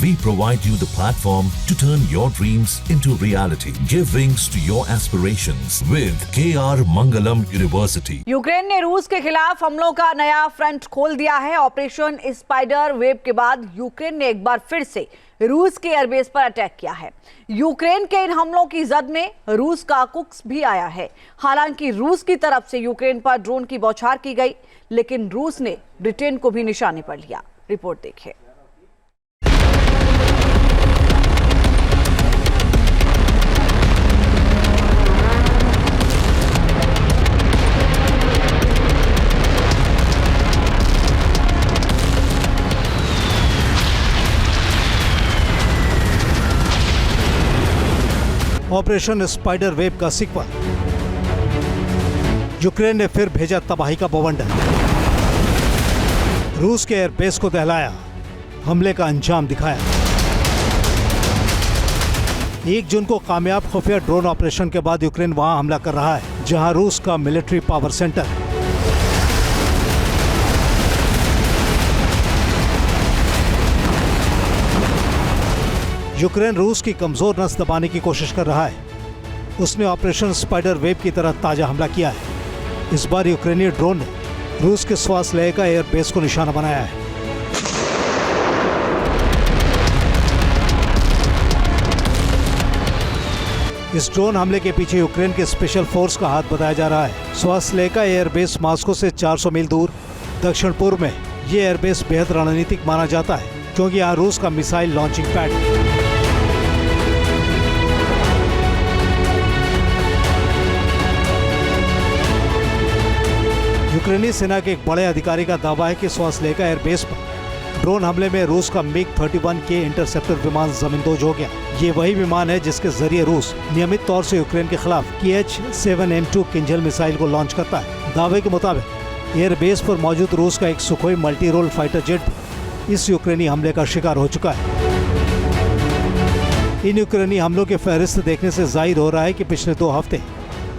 We provide you the platform to turn your dreams into reality. Give wings to your aspirations with KR Mangalam University. Ukraine ने रूस के खिलाफ हमलों का नया फ्रंट खोल दिया है। ऑपरेशन स्पाइडर वेव के बाद यूक्रेन ने एक बार फिर से रूस के एयरबेस पर अटैक किया है। यूक्रेन के इन हमलों की जद में रूस का कुक्स भी आया है। हालांकि रूस की तरफ से यूक्रेन पर ड्रोन की बौछार की गई, लेकिन रूस ने ब्रिटेन को भी निशाने पर लिया। रिपोर्ट देखिए। ऑपरेशन स्पाइडर वेव का सीक्वल। यूक्रेन ने फिर भेजा तबाही का बवंडर। रूस के एयरबेस को दहलाया, हमले का अंजाम दिखाया। 1 जून को कामयाब खुफिया ड्रोन ऑपरेशन के बाद यूक्रेन वहां हमला कर रहा है जहां रूस का मिलिट्री पावर सेंटर है। यूक्रेन रूस की कमजोर नस दबाने की कोशिश कर रहा है। उसने ऑपरेशन स्पाइडर वेव की तरह ताजा हमला किया है। इस बार यूक्रेनी ड्रोन ने रूस के स्वास्थ्य का एयरबेस को निशाना बनाया है। इस ड्रोन हमले के पीछे यूक्रेन के स्पेशल फोर्स का हाथ बताया जा रहा है। स्वास्थ्य का एयरबेस मॉस्को से 400 मील दूर दक्षिण पूर्व में ये एयरबेस बेहद रणनीतिक माना जाता है क्योंकि यहाँ रूस का मिसाइल लॉन्चिंग पैड है। यूक्रेनी सेना के एक बड़े अधिकारी का दावा है कि स्वास्थ्य एयरबेस पर ड्रोन हमले में रूस का MiG-31K इंटरसेप्टर विमान जमींदोज हो गया। ये वही विमान है जिसके जरिए रूस नियमित तौर से यूक्रेन के खिलाफ Kh-7M2 किंजल मिसाइल को लॉन्च करता है। दावे के मुताबिक एयरबेस पर मौजूद रूस का एक Sukhoi multi role fighter jet इस यूक्रेनी हमले का शिकार हो चुका है। इन यूक्रेनी हमलों की फहरिस्त देखने से जाहिर हो रहा है कि पिछले 2 हफ्ते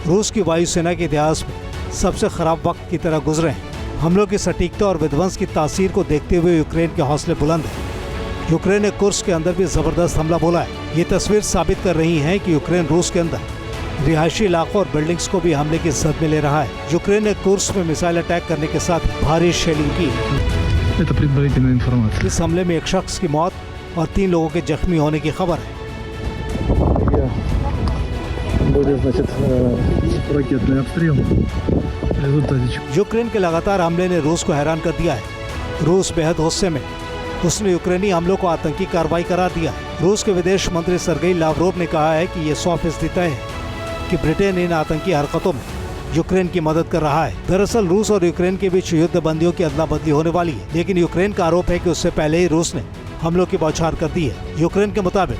रूस की वायुसेना के इतिहास में सबसे खराब वक्त की तरह गुजरे हैं। हमलों की सटीकता और विध्वंस की तासीर को देखते हुए यूक्रेन के हौसले बुलंद हैं। यूक्रेन ने कुर्स्क के अंदर भी जबरदस्त हमला बोला है। ये तस्वीर साबित कर रही है कि यूक्रेन रूस के अंदर रिहायशी इलाकों और बिल्डिंग्स को भी हमले की जद में ले रहा है। यूक्रेन ने कुर्स्क में मिसाइल अटैक करने के साथ भारी शेलिंग की। इस हमले में 1 शख्स की मौत और 3 लोगों के जख्मी होने की खबर है। यूक्रेन के लगातार हमले ने रूस को हैरान कर दिया है। रूस बेहद गुस्से में, उसने यूक्रेनी हमलों को आतंकी कार्रवाई करार दिया। रूस के विदेश मंत्री सर्गेई लावरोव ने कहा है कि ये 100% तय है कि ब्रिटेन इन आतंकी हरकतों में यूक्रेन की मदद कर रहा है। दरअसल रूस और यूक्रेन के बीच युद्ध बंदियों की अदला बदली होने वाली है, लेकिन यूक्रेन का आरोप है कि उससे पहले ही रूस ने हमलों की बौछार कर दी है। यूक्रेन के मुताबिक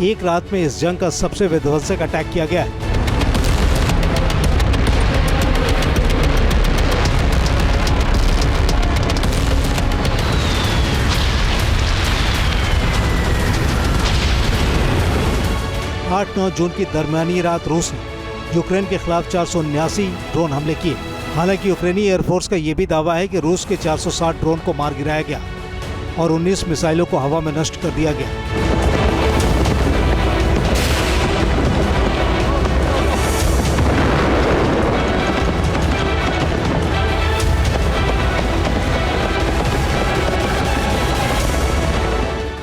एक रात में इस जंग का सबसे विध्वंसक अटैक किया गया है। आठ 9 जून की दरमियानी रात रूस ने यूक्रेन के खिलाफ 479 ड्रोन हमले किए। हालांकि यूक्रेनी एयरफोर्स का यह भी दावा है कि रूस के 460 ड्रोन को मार गिराया गया और 19 मिसाइलों को हवा में नष्ट कर दिया गया।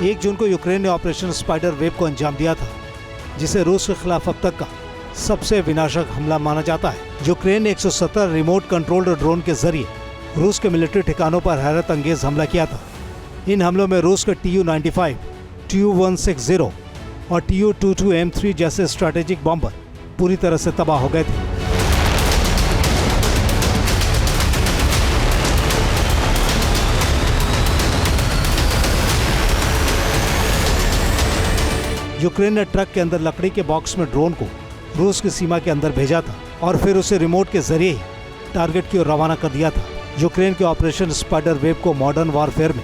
एक जून को यूक्रेन ने ऑपरेशन स्पाइडर वेव को अंजाम दिया था, जिसे रूस के खिलाफ अब तक का सबसे विनाशक हमला माना जाता है। यूक्रेन ने 117 रिमोट कंट्रोल्ड ड्रोन के जरिए रूस के मिलिट्री ठिकानों पर हैरत अंगेज हमला किया था। इन हमलों में रूस के Tu-95, Tu-160 और Tu-22M3 जैसे स्ट्रैटेजिक बॉम्बर पूरी तरह से तबाह हो गए थे। यूक्रेन ने ट्रक के अंदर लकड़ी के बॉक्स में ड्रोन को रूस की सीमा के अंदर भेजा था और फिर उसे रिमोट के जरिए ही टारगेट की ओर रवाना कर दिया था। यूक्रेन के ऑपरेशन स्पाइडर वेव को मॉडर्न वॉरफेयर में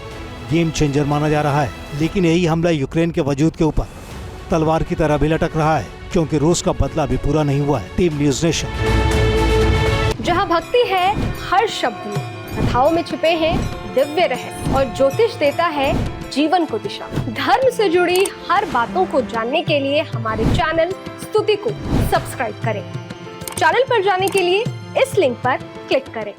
गेम चेंजर माना जा रहा है, लेकिन यही हमला यूक्रेन के वजूद के ऊपर तलवार की तरह भी लटक रहा है, क्योंकि रूस का बदला भी पूरा नहीं हुआ है। Team news nation. जहां भक्ति है हर शब्द में, कथाओं में छुपे हैं दिव्य रहस्य और ज्योतिष देता है जीवन को दिशा। धर्म से जुड़ी हर बातों को जानने के लिए हमारे चैनल स्तुति को सब्सक्राइब करें। चैनल पर जाने के लिए इस लिंक पर क्लिक करें।